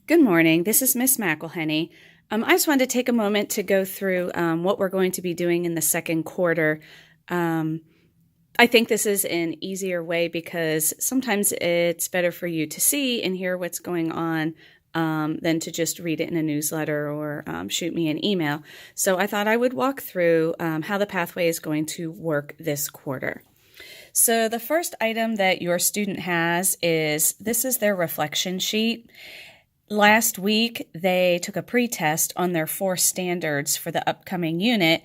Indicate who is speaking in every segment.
Speaker 1: Good morning. This is Miss McElhenney. I just wanted to take a moment to go through what we're going to be doing in the second quarter. I think this is an easier way because sometimes it's better for you to see and hear what's going on than to just read it in a newsletter or shoot me an email. So I thought I would walk through how the pathway is going to work this quarter. So the first item that your student has is this is their reflection sheet. Last week, they took a pretest on their 4 standards for the upcoming unit,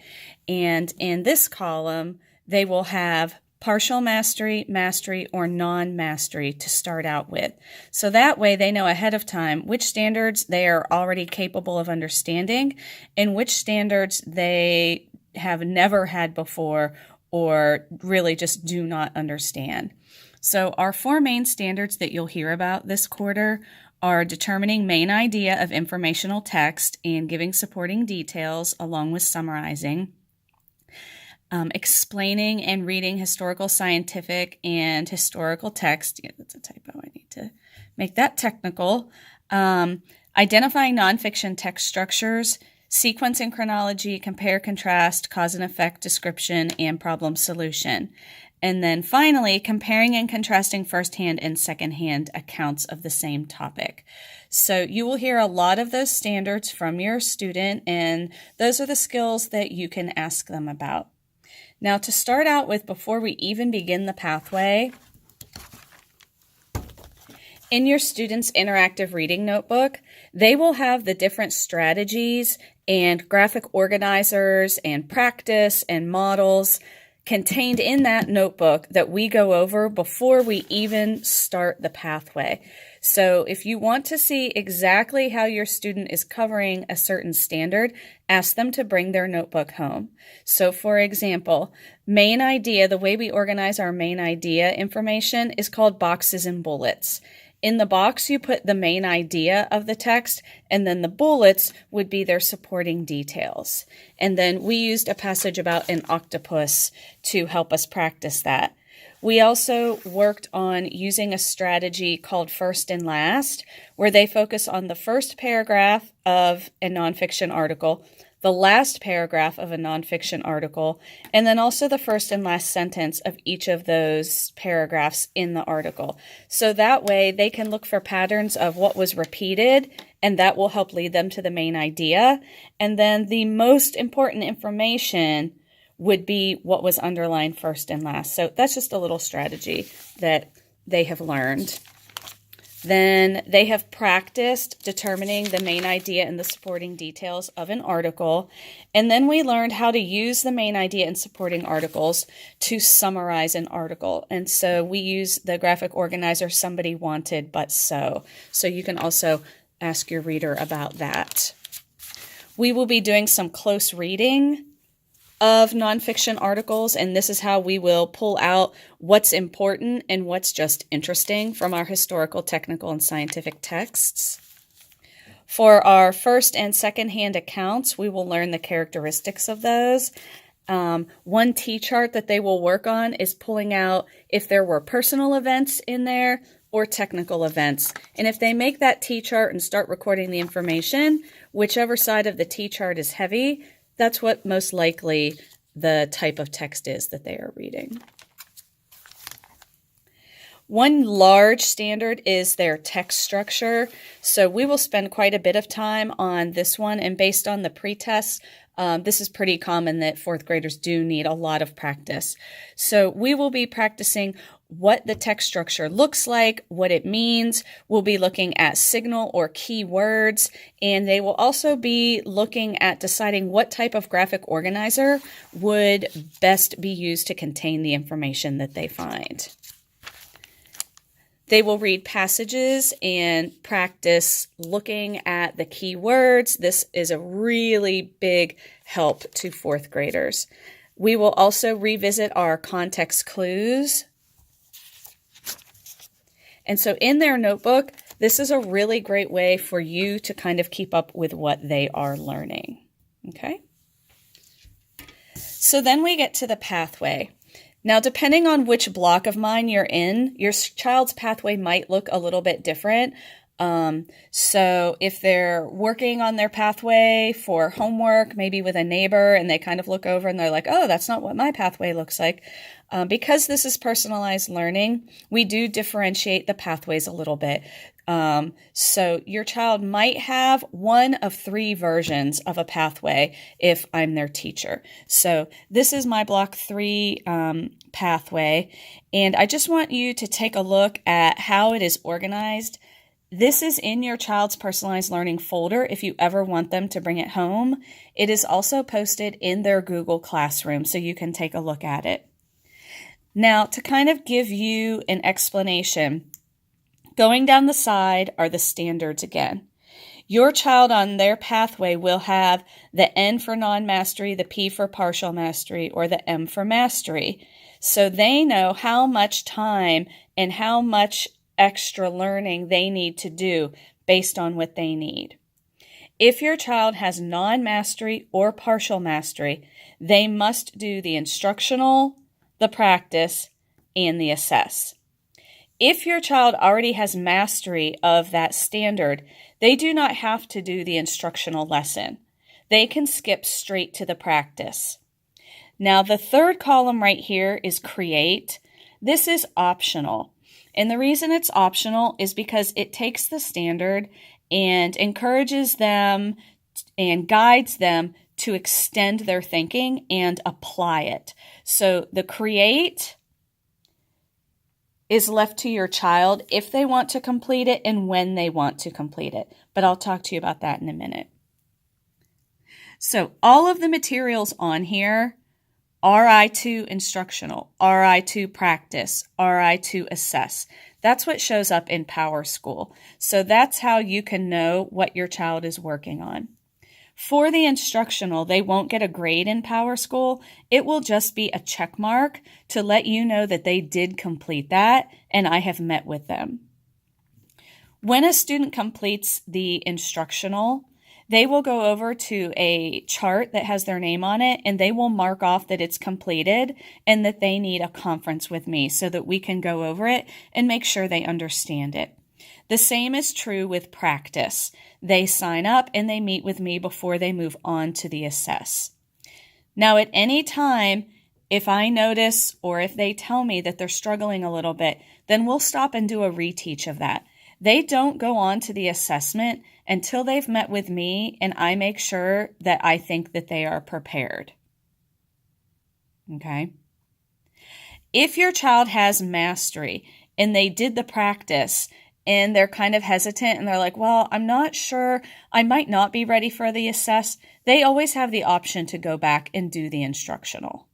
Speaker 1: and in this column, they will have partial mastery, mastery, or non-mastery to start out with. So that way they know ahead of time which standards they are already capable of understanding and which standards they have never had before or really just do not understand. So our 4 main standards that you'll hear about this quarter are determining main idea of informational text and giving supporting details along with summarizing, explaining and reading historical, scientific, and historical text. Yeah, that's a typo. I need to make that technical. Identifying nonfiction text structures, sequence and chronology, compare, contrast, cause and effect description, and problem solution. And then finally, comparing and contrasting firsthand and secondhand accounts of the same topic. So you will hear a lot of those standards from your student, and those are the skills that you can ask them about. Now, to start out with, before we even begin the pathway, in your student's interactive reading notebook, they will have the different strategies and graphic organizers and practice and models contained in that notebook that we go over before we even start the pathway. So if you want to see exactly how your student is covering a certain standard, ask them to bring their notebook home. So for example, main idea, the way we organize our main idea information is called boxes and bullets. In the box, you put the main idea of the text, and then the bullets would be their supporting details. And then we used a passage about an octopus to help us practice that. We also worked on using a strategy called first and last, where they focus on the first paragraph of a nonfiction article, the last paragraph of a nonfiction article, and then also the first and last sentence of each of those paragraphs in the article. So that way they can look for patterns of what was repeated, and that will help lead them to the main idea. And then the most important information would be what was underlined first and last. So that's just a little strategy that they have learned. Then they have practiced determining the main idea and the supporting details of an article. And then we learned how to use the main idea and supporting articles to summarize an article. And so we use the graphic organizer somebody wanted but so. So you can also ask your reader about that. We will be doing some close reading of nonfiction articles, and this is how we will pull out what's important and what's just interesting from our historical, technical, and scientific texts. For our first and second-hand accounts, we will learn the characteristics of those. One T-chart that they will work on is pulling out if there were personal events in there or technical events. And if they make that T-chart and start recording the information, whichever side of the T-chart is heavy, that's what most likely the type of text is that they are reading. One large standard is their text structure. So we will spend quite a bit of time on this one, and based on the pretest, this is pretty common that 4th graders do need a lot of practice. So we will be practicing what the text structure looks like, what it means. We'll be looking at signal or key words, and they will also be looking at deciding what type of graphic organizer would best be used to contain the information that they find. They will read passages and practice looking at the key words. This is a really big help to 4th graders. We will also revisit our context clues. And so in their notebook, this is a really great way for you to kind of keep up with what they are learning. Okay? So then we get to the pathway. Now, depending on which block of mine you're in, your child's pathway might look a little bit different. So if they're working on their pathway for homework, maybe with a neighbor, and they kind of look over and they're like, oh, that's not what my pathway looks like. Because this is personalized learning, we do differentiate the pathways a little bit. So your child might have one of 3 versions of a pathway if I'm their teacher. So this is my block 3 pathway, and I just want you to take a look at how it is organized. This is in your child's personalized learning folder if you ever want them to bring it home. It is also posted in their Google Classroom, so you can take a look at it. Now, to kind of give you an explanation, going down the side are the standards again. Your child on their pathway will have the N for non-mastery, the P for partial mastery, or the M for mastery. So they know how much time and how much extra learning they need to do based on what they need. If your child has non-mastery or partial mastery, they must do the instructional, the practice, and the assess. If your child already has mastery of that standard, they do not have to do the instructional lesson. They can skip straight to the practice. Now, the third column right here is create. This is optional. And the reason it's optional is because it takes the standard and encourages them and guides them to extend their thinking and apply it. So the create is left to your child if they want to complete it and when they want to complete it. But I'll talk to you about that in a minute. So all of the materials on here, RI2 instructional, RI2 practice, RI2 assess. That's what shows up in PowerSchool. So that's how you can know what your child is working on. For the instructional, they won't get a grade in PowerSchool. It will just be a check mark to let you know that they did complete that and I have met with them. When a student completes the instructional, they will go over to a chart that has their name on it and they will mark off that it's completed and that they need a conference with me so that we can go over it and make sure they understand it. The same is true with practice. They sign up and they meet with me before they move on to the assess. Now, at any time, if I notice or if they tell me that they're struggling a little bit, then we'll stop and do a reteach of that. They don't go on to the assessment until they've met with me and I make sure that I think that they are prepared. Okay? If your child has mastery and they did the practice and they're kind of hesitant and they're like, well, I'm not sure, I might not be ready for the assess, they always have the option to go back and do the instructional.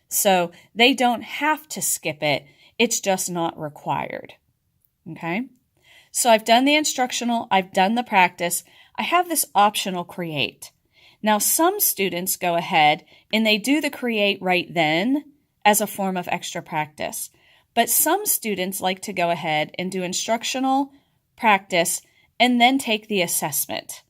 Speaker 1: So they don't have to skip it, it's just not required. Okay? So I've done the instructional, I've done the practice, I have this optional create. Now some students go ahead and they do the create right then as a form of extra practice. But some students like to go ahead and do instructional, practice, and then take the assessment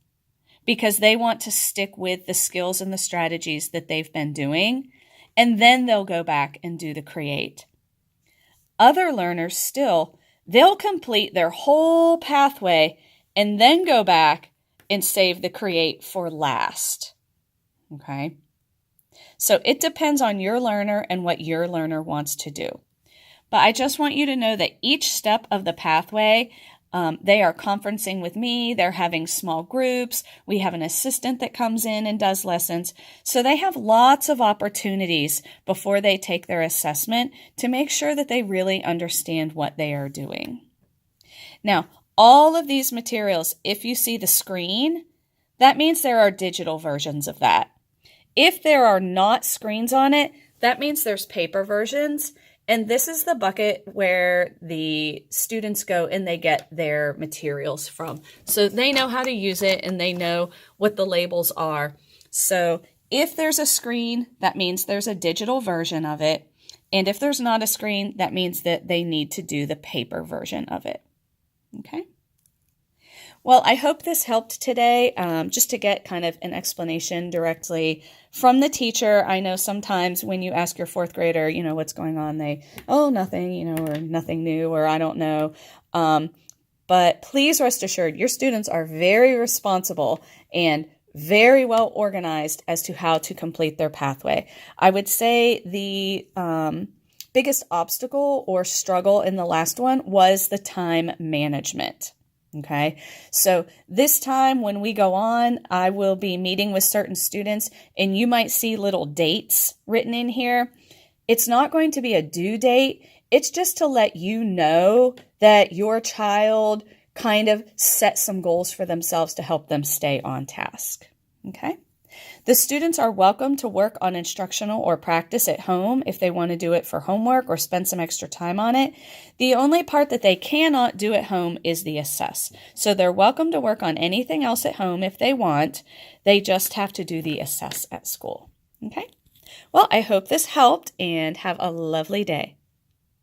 Speaker 1: because they want to stick with the skills and the strategies that they've been doing, and then they'll go back and do the create. Other learners still, they'll complete their whole pathway and then go back and save the create for last. Okay? So it depends on your learner and what your learner wants to do. But I just want you to know that each step of the pathway, they are conferencing with me, they're having small groups, we have an assistant that comes in and does lessons. So they have lots of opportunities before they take their assessment to make sure that they really understand what they are doing. Now, all of these materials, if you see the screen, that means there are digital versions of that. If there are not screens on it, that means there's paper versions. And this is the bucket where the students go and they get their materials from. So they know how to use it and they know what the labels are. So if there's a screen, that means there's a digital version of it. And if there's not a screen, that means that they need to do the paper version of it. Okay? Well, I hope this helped today, just to get kind of an explanation directly from the teacher. I know sometimes when you ask your fourth grader, what's going on, they, oh, nothing, or nothing new, or I don't know. But please rest assured, your students are very responsible and very well organized as to how to complete their pathway. I would say the biggest obstacle or struggle in the last one was the time management. Okay, so this time when we go on, I will be meeting with certain students, and you might see little dates written in here. It's not going to be a due date. It's just to let you know that your child kind of set some goals for themselves to help them stay on task. Okay. The students are welcome to work on instructional or practice at home if they want to do it for homework or spend some extra time on it. The only part that they cannot do at home is the assess. So they're welcome to work on anything else at home if they want. They just have to do the assess at school. Okay? Well, I hope this helped, and have a lovely day.